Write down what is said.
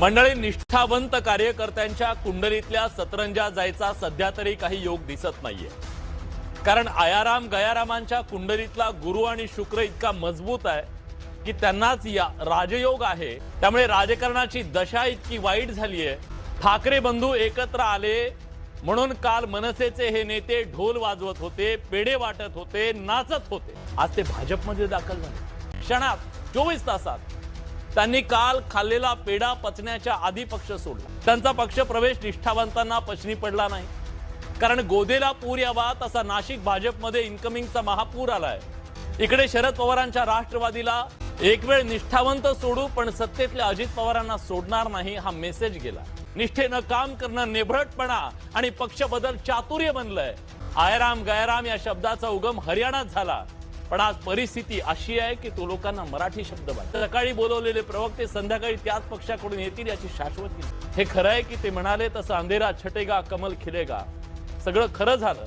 मंडळी, निष्ठावंत कार्यकर्त्यांच्या कुंडलीतल्या सतरंजा जायचा सध्या तरी काही योग दिसत नाहीये। कारण आयाराम गयारामांच्या कुंडलीतला गुरु आणि शुक्र इतका मजबूत आहे की त्यांनाच या राजयोग आहे। त्यामुळे राजकारणाची दशा इतकी वाईट झाली आहे। ठाकरे बंधू एकत्र आले म्हणून काल मनसेचे हे नेते ढोल वाजवत होते, पेढे वाटत होते, नाचत होते। आज ते भाजपमध्ये दाखल झाले। क्षणात 24 तासात त्यांनी काल खाल्लेला पेढा पचण्याच्या आधी पक्ष सोडला। त्यांचा पक्ष प्रवेश निष्ठावंतांना पचनी पडला नाही। कारण गोदेला पूर यावा तसा नाशिक भाजपमध्ये इन्कमिंगचा महापूर आलाय। इकडे शरद पवारांच्या राष्ट्रवादीला एक वेळ निष्ठावंत सोडू पण सत्तेतल्या अजित पवारांना सोडणार नाही हा मेसेज गेला। निष्ठेनं काम करणं नेभळटपणा आणि पक्ष बदल चातुर्य बनलंय। आयराम गयाराम या शब्दाचा उगम हरियाणात झाला, पण आज परिस्थिती अशी आहे की तो लोकांना मराठी शब्द वाटतो। सकाळी बोलवलेले प्रवक्ते संध्याकाळी त्याच पक्षाकडून येतील याची शाश्वती। हे खरं आहे की ते म्हणाले तसं अंधेरा छटेगा कमल खिलेगा। सगळं खरं झालं